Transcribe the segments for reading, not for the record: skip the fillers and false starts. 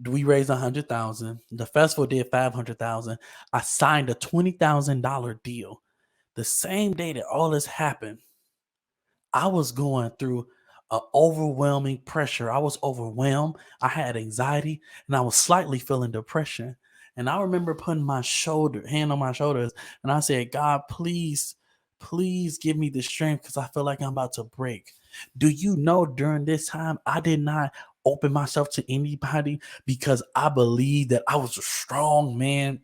We raised 100,000. The festival did 500,000. I signed a $20,000 deal. The same day that all this happened, I was going through a overwhelming pressure. I was overwhelmed. I had anxiety and I was slightly feeling depression. And I remember putting my hand on my shoulders, and I said, God, please, please give me the strength because I feel like I'm about to break. Do you know during this time, I did not open myself to anybody because I believed that I was a strong man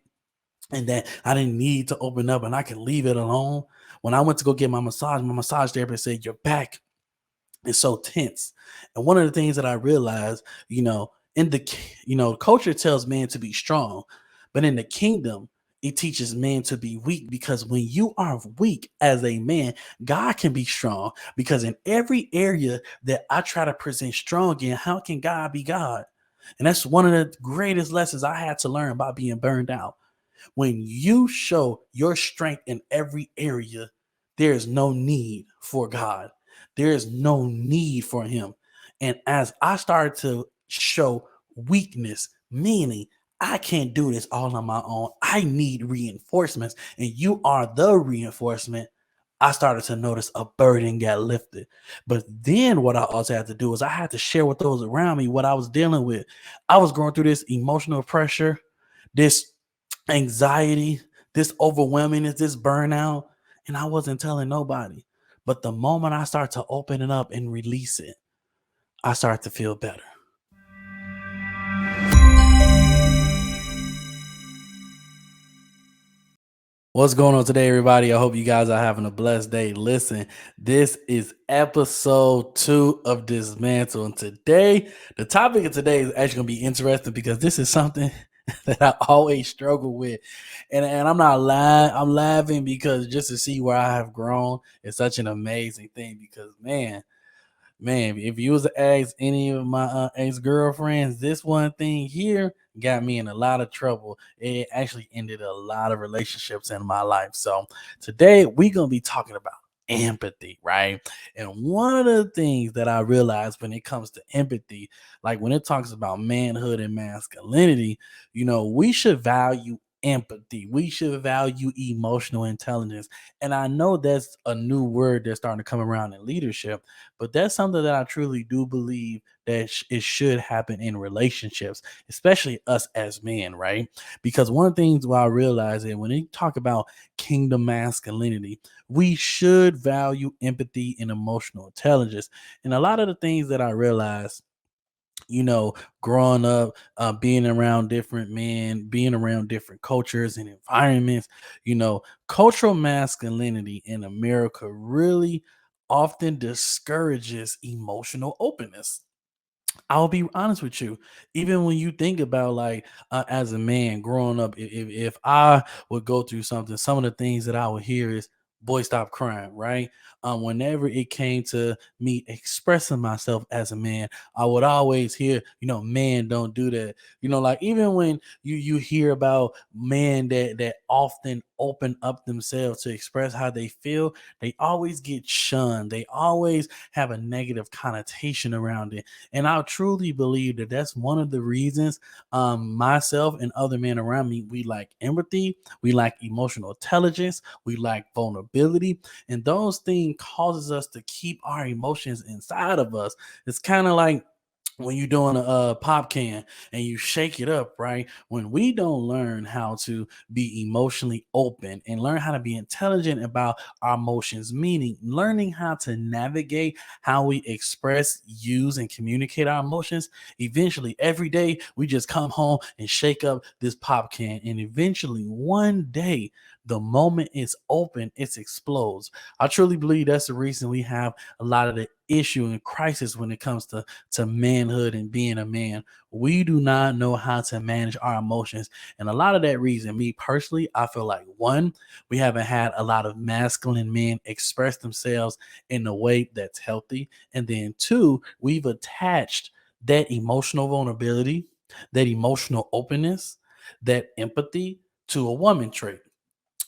and that I didn't need to open up and I can leave it alone. When I went to go get my massage therapist said, your back is so tense. And one of the things that I realized, in culture tells man to be strong, but in the kingdom, it teaches man to be weak because when you are weak as a man, God can be strong. Because in every area that I try to present strong in, how can God be God? And that's one of the greatest lessons I had to learn about being burned out. When you show your strength in every area, there is no need for God. There is no need for Him. And as I started to show weakness, meaning I can't do this all on my own, I need reinforcements, and you are the reinforcement. I started to notice a burden got lifted. But then what I also had to do is I had to share with those around me what I was dealing with. I was going through this emotional pressure, this anxiety, this overwhelmingness, this burnout, and I wasn't telling nobody. But the moment I start to open it up and release it, I start to feel better. What's going on today, everybody? I hope you guys are having a blessed day. Listen, this is episode 2 of Dismantle. And today, the topic of today is actually going to be interesting because this is something that I always struggle with. And I'm not lying. I'm laughing because just to see where I have grown is such an amazing thing because, man, if you was to ask any of my ex-girlfriends, this one thing here got me in a lot of trouble. It actually ended a lot of relationships in my life. So today we're gonna be talking about empathy, right? And one of the things that I realized when it comes to empathy, like when it talks about manhood and masculinity, we should value empathy. We should value emotional intelligence. And I know that's a new word that's starting to come around in leadership, but that's something that I truly do believe that it should happen in relationships, especially us as men, right? Because one of the things what I realize is when you talk about kingdom masculinity, we should value empathy and emotional intelligence. And a lot of the things that I realize, you know, growing up, being around different men, being around different cultures and environments, cultural masculinity in America really often discourages emotional openness. I'll be honest with you. Even when you think about like as a man growing up, if I would go through something, some of the things that I would hear is, "Boy, stop crying," right? Whenever it came to me expressing myself as a man, I would always hear, "Man, don't do that." Like even when you hear about men that often open up themselves to express how they feel, they always get shunned. They always have a negative connotation around it, and I truly believe that that's one of the reasons myself and other men around me, we lack empathy, we lack emotional intelligence, we lack vulnerability, and those things causes us to keep our emotions inside of us. It's kind of like when you're doing a pop can and you shake it up, right? When we don't learn how to be emotionally open and learn how to be intelligent about our emotions, meaning learning how to navigate how we express, use, and communicate our emotions, eventually every day we just come home and shake up this pop can. And eventually one day, the moment it's open, it explodes. I truly believe that's the reason we have a lot of the issue and crisis when it comes to manhood and being a man. We do not know how to manage our emotions. And a lot of that reason, me personally, I feel like one, we haven't had a lot of masculine men express themselves in a way that's healthy. And then two, we've attached that emotional vulnerability, that emotional openness, that empathy to a woman trait.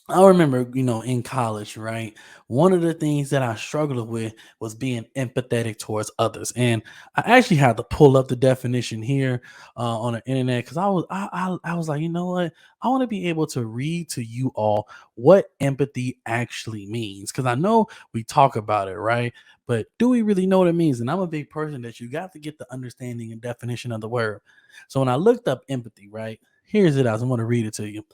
I remember, in college, right? One of the things that I struggled with was being empathetic towards others, and I actually had to pull up the definition here on the internet because I was like, you know what? I want to be able to read to you all what empathy actually means because I know we talk about it, right? But do we really know what it means? And I'm a big person that you got to get the understanding and definition of the word. So when I looked up empathy, right? Here's it as I'm going to read it to you.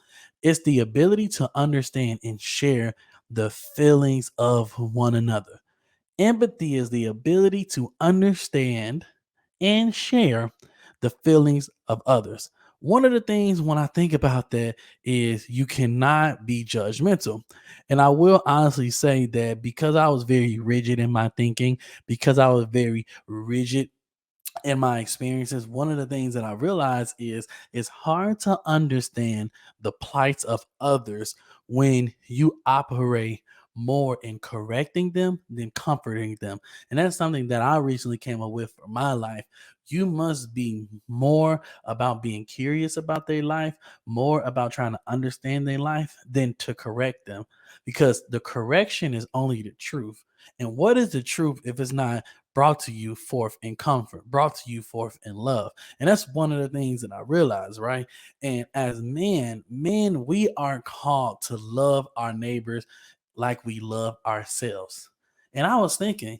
It's the ability to understand and share the feelings of one another. Empathy is the ability to understand and share the feelings of others. One of the things when I think about that is you cannot be judgmental. And I will honestly say that because I was very rigid in my thinking, because I was very rigid in my experiences, one of the things that I realized is it's hard to understand the plights of others when you operate more in correcting them than comforting them. And that's something that I recently came up with for my life. You must be more about being curious about their life, more about trying to understand their life than to correct them, because the correction is only the truth. And what is the truth if it's not brought to you forth in comfort, brought to you forth in love? And that's one of the things that I realized, right? And as men, we are called to love our neighbors like we love ourselves. And I was thinking,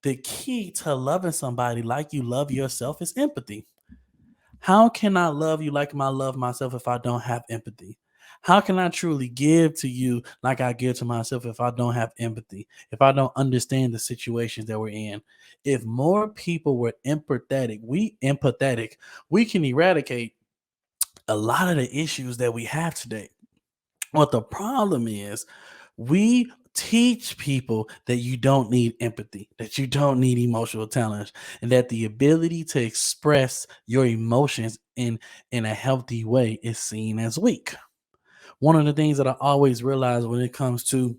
the key to loving somebody like you love yourself is empathy. How can I love you like I love myself if I don't have empathy? How can I truly give to you like I give to myself if I don't have empathy? If I don't understand the situations that we're in? If more people were empathetic, we can eradicate a lot of the issues that we have today. What the problem is, we teach people that you don't need empathy, that you don't need emotional talent, and that the ability to express your emotions in a healthy way is seen as weak. One of the things that I always realize when it comes to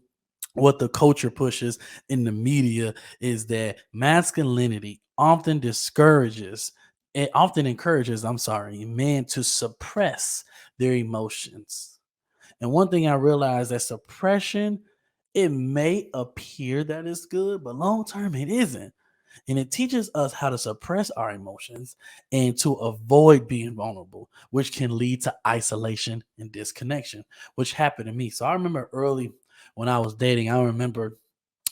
what the culture pushes in the media is that masculinity often encourages, I'm sorry, men to suppress their emotions. And one thing I realized that suppression, it may appear that it's good, but long term it isn't. And it teaches us how to suppress our emotions and to avoid being vulnerable, which can lead to isolation and disconnection, which happened to me. So I remember early when I was dating, I remember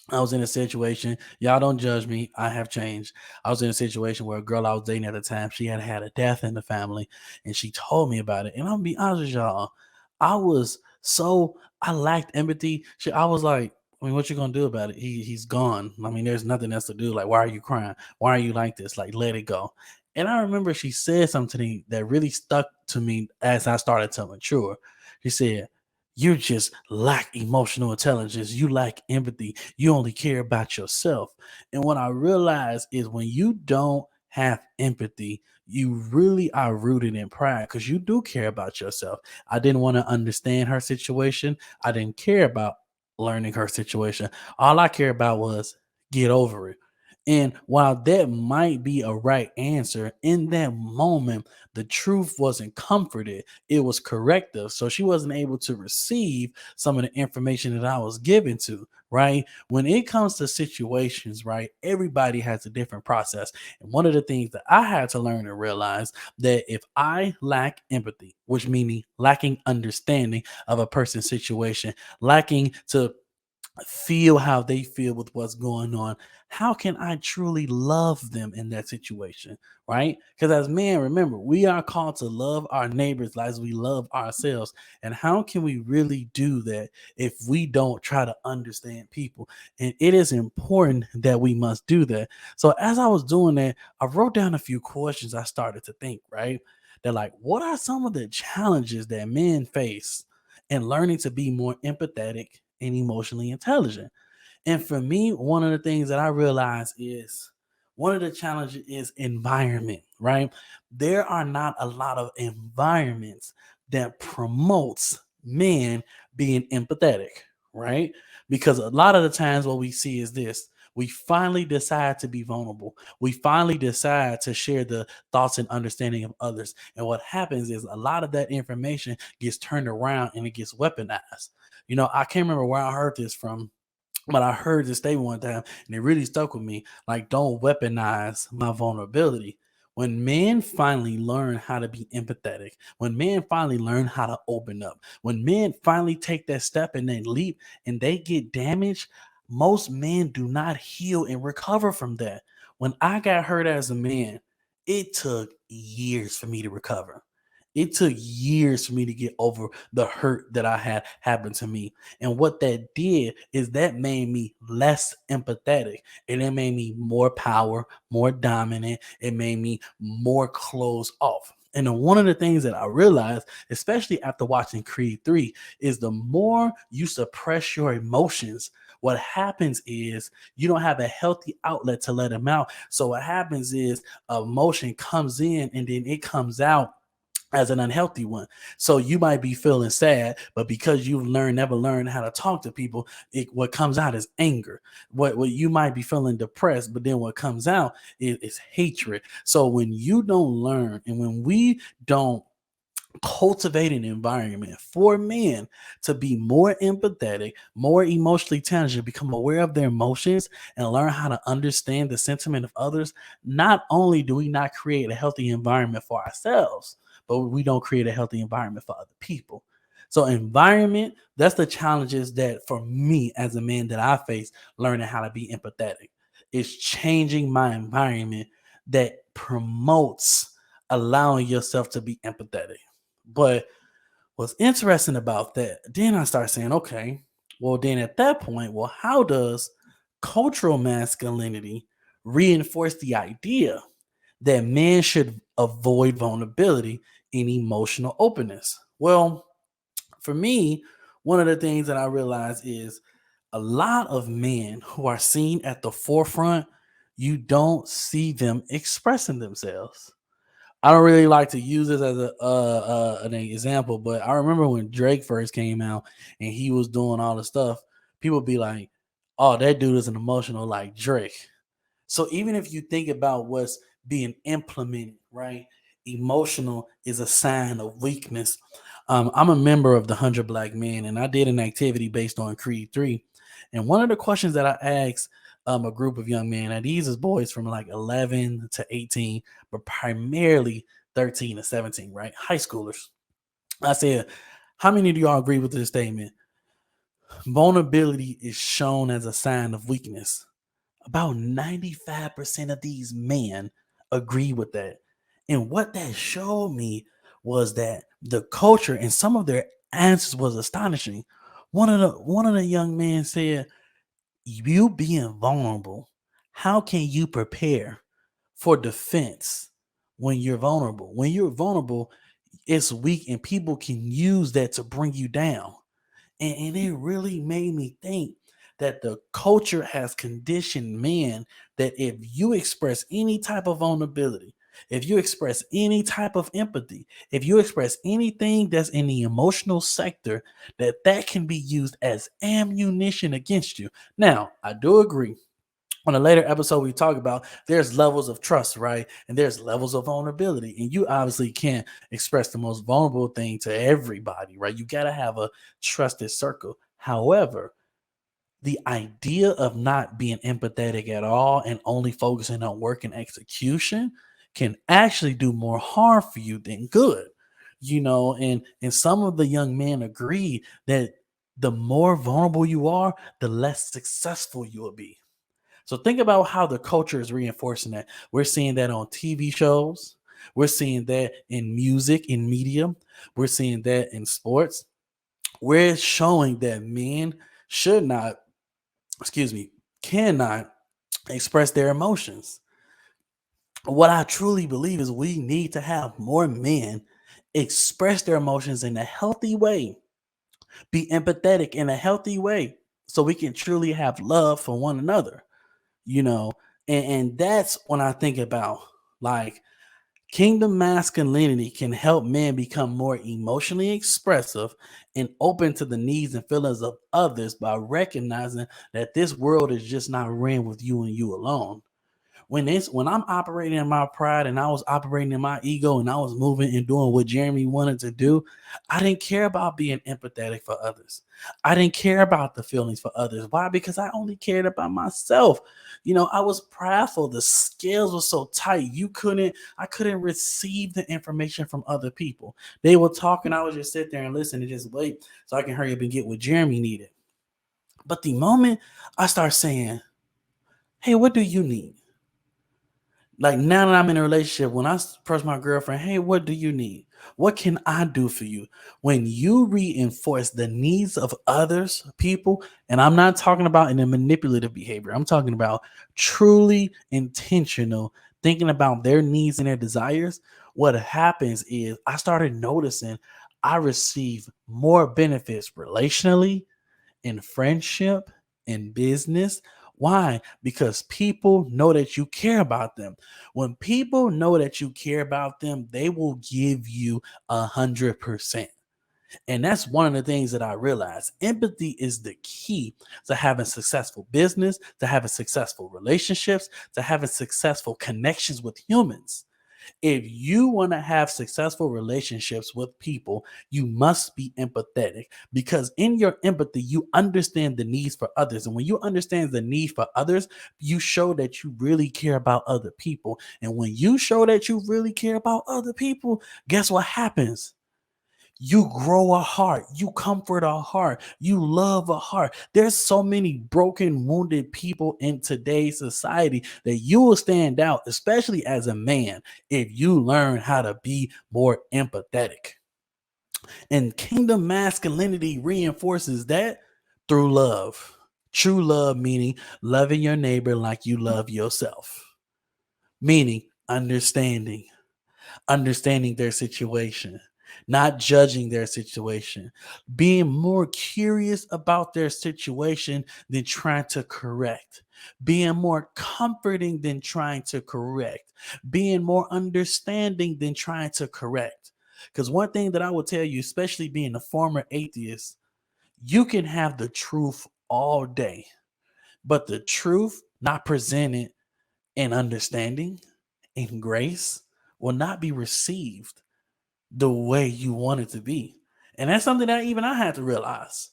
I was in a situation. Y'all don't judge me. I have changed. I was in a situation where a girl I was dating at the time, she had had a death in the family, and she told me about it. And I'm gonna be honest with y'all, I lacked empathy. I was like, I mean, what you gonna do about it? He's gone. I mean, there's nothing else to do. Like, why are you crying? Why are you like this? Like, let it go. And I remember she said something to me that really stuck to me as I started to mature. She said, you just lack emotional intelligence. You lack empathy. You only care about yourself. And what I realized is when you don't have empathy, you really are rooted in pride because you do care about yourself. I didn't want to understand her situation. I didn't care about learning her situation. All I care about was get over it. And while that might be a right answer, in that moment, the truth wasn't comforted, it was corrective. So she wasn't able to receive some of the information that I was given to, right? When it comes to situations, right, everybody has a different process. And one of the things that I had to learn and realize that if I lack empathy, which meaning lacking understanding of a person's situation, lacking to feel how they feel with what's going on, how can I truly love them in that situation? Right? Because as men, remember, we are called to love our neighbors as we love ourselves. And how can we really do that if we don't try to understand people? And it is important that we must do that. So as I was doing that, I wrote down a few questions I started to think, right? They're like, what are some of the challenges that men face in learning to be more empathetic and emotionally intelligent? And for me, one of the things that I realize is one of the challenges is environment, right? There are not a lot of environments that promotes men being empathetic, right? Because a lot of the times what we see is this. We finally decide to be vulnerable. We finally decide to share the thoughts and understanding of others. And what happens is a lot of that information gets turned around and it gets weaponized. I can't remember where I heard this from, but I heard this statement one time and it really stuck with me. Like, don't weaponize my vulnerability. When men finally learn how to be empathetic, when men finally learn how to open up, when men finally take that step and they leap and they get damaged, most men do not heal and recover from that. When I got hurt as a man, it took years for me to recover. It took years for me to get over the hurt that I had happen to me. And what that did is that made me less empathetic, and it made me more power, more dominant. It made me more closed off. And then one of the things that I realized, especially after watching Creed 3, is the more you suppress your emotions, what happens is you don't have a healthy outlet to let them out. So what happens is emotion comes in and then it comes out as an unhealthy one. So you might be feeling sad, but because you've never learned how to talk to people, what comes out is anger. What you might be feeling depressed, but then what comes out is hatred. So when you don't learn, and when we don't cultivate an environment for men to be more empathetic, more emotionally intelligent, become aware of their emotions, and learn how to understand the sentiment of others, not only do we not create a healthy environment for ourselves, but we don't create a healthy environment for other people. So environment, that's the challenges that for me as a man that I face learning how to be empathetic. It's changing my environment that promotes allowing yourself to be empathetic. But what's interesting about that, then I start saying, okay, well, then at that point, well, how does cultural masculinity reinforce the idea that men should avoid vulnerability and emotional openness? Well, for me, one of the things that I realize is a lot of men who are seen at the forefront, you don't see them expressing themselves. I don't really like to use this as an example, but I remember when Drake first came out and he was doing all the stuff, people be like, "Oh, that dude is an emotional like Drake." So even if you think about what's being implemented, right? Emotional is a sign of weakness. I'm a member of the 100 Black Men, and I did an activity based on Creed 3. And one of the questions that I asked a group of young men, and these is boys from like 11 to 18, but primarily 13 to 17, right? High schoolers. I said, how many of y'all agree with this statement? Vulnerability is shown as a sign of weakness. About 95% of these men agree with that. And what that showed me was that the culture and some of their answers was astonishing. One of the young men said, "You being vulnerable, how can you prepare for defense when you're vulnerable? When you're vulnerable, it's weak and people can use that to bring you down." And it really made me think that the culture has conditioned men that if you express any type of vulnerability, if you express any type of empathy, if you express anything that's in the emotional sector, that can be used as ammunition against you. Now, I do agree. On a later episode, we talk about there's levels of trust, right? And there's levels of vulnerability. And you obviously can't express the most vulnerable thing to everybody, right? You got to have a trusted circle. However, the idea of not being empathetic at all and only focusing on work and execution can actually do more harm for you than good. And some of the young men agree that the more vulnerable you are, the less successful you will be. So think about how the culture is reinforcing that. We're seeing that on TV shows. We're seeing that in music, in media. We're seeing that in sports. We're showing that men should not, excuse me, cannot express their emotions. What I truly believe is we need to have more men express their emotions in a healthy way, be empathetic in a healthy way, so we can truly have love for one another, you know. And that's when I think about, like, Kingdom masculinity can help men become more emotionally expressive and open to the needs and feelings of others by recognizing that this world is just not ran with you and you alone. When I'm operating in my pride and I was operating in my ego and I was moving and doing what Jeremy wanted to do, I didn't care about being empathetic for others. I didn't care about the feelings for others. Why? Because I only cared about myself. I was prideful. The scales were so tight. I couldn't receive the information from other people. They were talking, I would just sit there and listen and just wait so I can hurry up and get what Jeremy needed. But the moment I start saying, hey, what do you need? Like now that I'm in a relationship, when I approach my girlfriend, hey, what do you need? What can I do for you? When you reinforce the needs of others, people, and I'm not talking about in a manipulative behavior, I'm talking about truly intentional, thinking about their needs and their desires. What happens is I started noticing I receive more benefits relationally, in friendship, in business. Why? Because people know that you care about them. When people know that you care about them, they will give you 100%. And that's one of the things that I realized. Empathy is the key to having successful business, to having successful relationships, to having successful connections with humans. If you want to have successful relationships with people, you must be empathetic because in your empathy, you understand the needs for others. And when you understand the need for others, you show that you really care about other people. And when you show that you really care about other people, guess what happens? You grow a heart, you comfort a heart, you love a heart. There's so many broken, wounded people in today's society that you will stand out, especially as a man, if you learn how to be more empathetic. And kingdom masculinity reinforces that through love. True love, meaning loving your neighbor like you love yourself, meaning understanding their situation, not judging their situation, being more curious about their situation than trying to correct, being more comforting than trying to correct, being more understanding than trying to correct. Because one thing that I will tell you, especially being a former atheist, you can have the truth all day, but the truth not presented in understanding, in grace, will not be received the way you want it to be. And that's something that even I had to realize.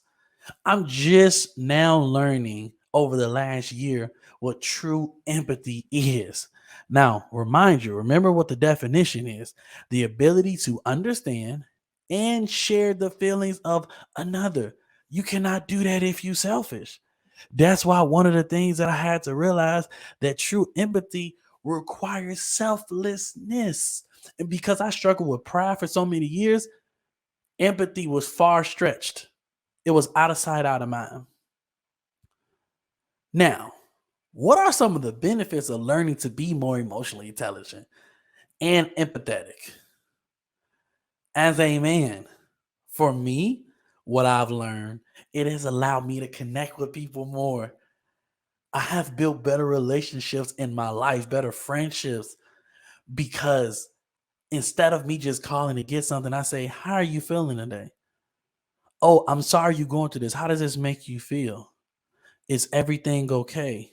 I'm just now learning over the last year what true empathy is. Now, remember what the definition is: the ability to understand and share the feelings of another. You cannot do that if you selfish. That's why one of the things that I had to realize that true empathy requires selflessness. And because I struggled with pride for so many years, empathy was far stretched. It was out of sight, out of mind. Now, what are some of the benefits of learning to be more emotionally intelligent and empathetic? As a man, for me, what I've learned, it has allowed me to connect with people more. I have built better relationships in my life, better friendships, because instead of me just calling to get something, I say, how are you feeling today? Oh, I'm sorry you're going through this. How does this make you feel? Is everything okay?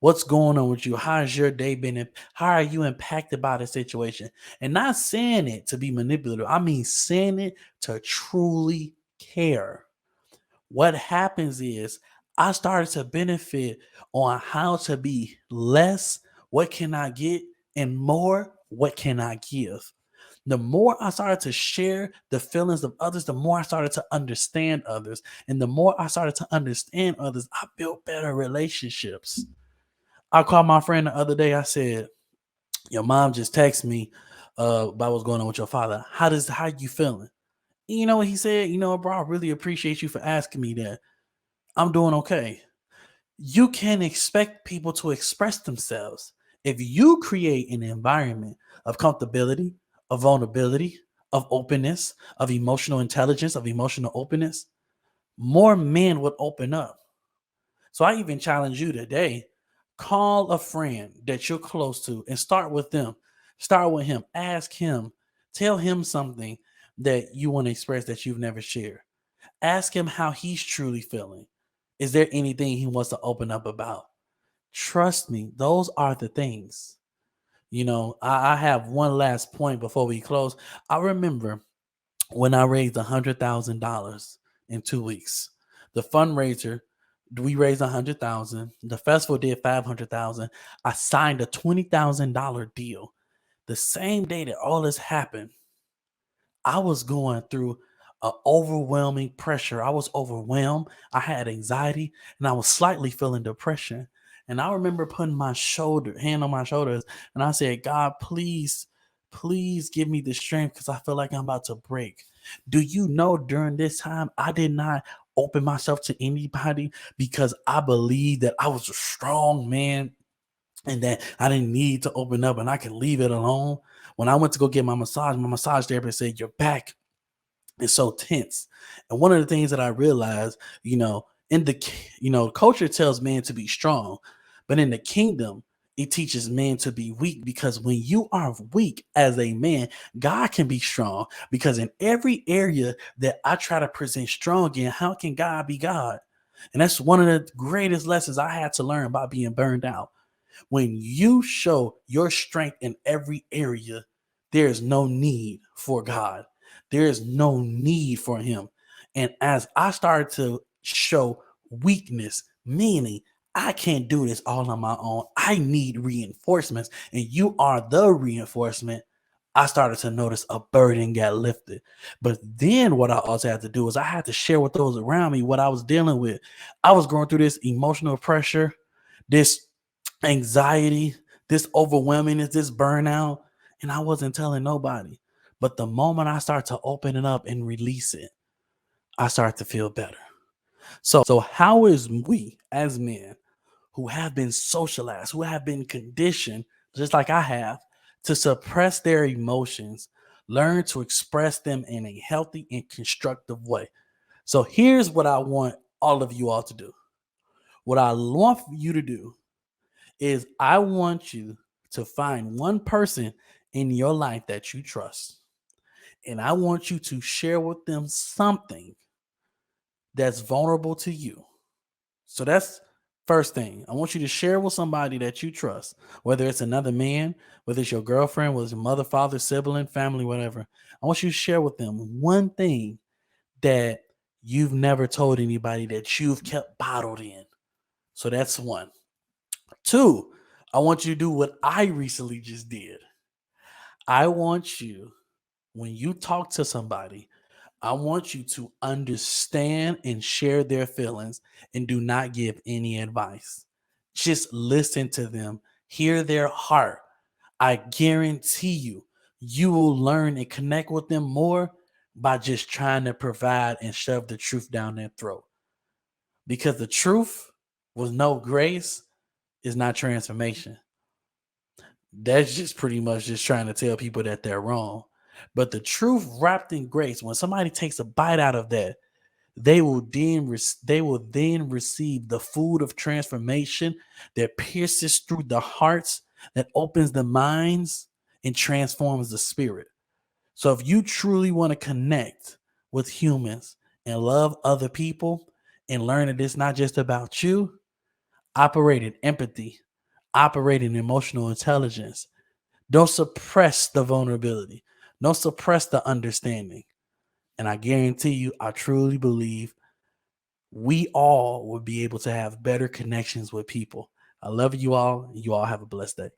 What's going on with you? How has your day been? How are you impacted by the situation? And not saying it to be manipulative. I mean saying it to truly care. What happens is I started to benefit on how to be less, what can I get, and more, what can I give. The more I started to share the feelings of others, the more I started to understand others. And the more I started to understand others, I built better relationships. I called my friend the other day. I said, your mom just texted me about what's going on with your father. How you feeling? And you know what he said? Bro, I really appreciate you for asking me that. I'm doing okay. You can expect people to express themselves. If you create an environment of comfortability, of vulnerability, of openness, of emotional intelligence, of emotional openness, more men would open up. So I even challenge you today, call a friend that you're close to and start with them. Start with him. Ask him. Tell him something that you want to express that you've never shared. Ask him how he's truly feeling. Is there anything he wants to open up about? Trust me, those are the things. I have one last point before we close. I remember when I raised $100,000 in 2 weeks. The fundraiser, we raised 100,000. The festival did 500,000. I signed a $20,000 deal. The same day that all this happened, I was going through a overwhelming pressure. I was overwhelmed. I had anxiety and I was slightly feeling depression. And I remember putting my hand on my shoulders, and I said, God, please, please give me the strength because I feel like I'm about to break. Do you know during this time, I did not open myself to anybody because I believed that I was a strong man and that I didn't need to open up and I can leave it alone. When I went to go get my massage therapist said, your back is so tense. And one of the things that I realized, in culture tells men to be strong, but in the kingdom, it teaches men to be weak because when you are weak as a man, God can be strong. Because in every area that I try to present strong in, how can God be God? And that's one of the greatest lessons I had to learn about being burned out. When you show your strength in every area, there is no need for God. There is no need for Him. And as I started to show weakness, meaning I can't do this all on my own, I need reinforcements, and you are the reinforcement. I started to notice a burden got lifted. But then what I also had to do is I had to share with those around me what I was dealing with. I was going through this emotional pressure, this anxiety, this overwhelmingness, this burnout, and I wasn't telling nobody. But the moment I start to open it up and release it, I start to feel better. So how is we as men who have been socialized, who have been conditioned, just like I have, to suppress their emotions, learn to express them in a healthy and constructive way? So here's what I want all of you all to do. What I want you to do is I want you to find one person in your life that you trust. And I want you to share with them something that's vulnerable to you. So that's first thing. I want you to share with somebody that you trust, whether it's another man, whether it's your girlfriend, whether it's your mother, father, sibling, family, whatever. I want you to share with them one thing that you've never told anybody that you've kept bottled in. So that's one. Two, I want you to do what I recently just did. I want you, when you talk to somebody, I want you to understand and share their feelings and do not give any advice. Just listen to them, hear their heart. I guarantee you, you will learn and connect with them more by just trying to provide and shove the truth down their throat. Because the truth with no grace is not transformation. That's just pretty much just trying to tell people that they're wrong. But the truth wrapped in grace, when somebody takes a bite out of that, they will then receive the food of transformation that pierces through the hearts, that opens the minds and transforms the spirit. So if you truly want to connect with humans and love other people and learn that it's not just about you, operate in empathy, operate in emotional intelligence. Don't suppress the vulnerability. Don't suppress the understanding. And I guarantee you, I truly believe we all would be able to have better connections with people. I love you all. You all have a blessed day.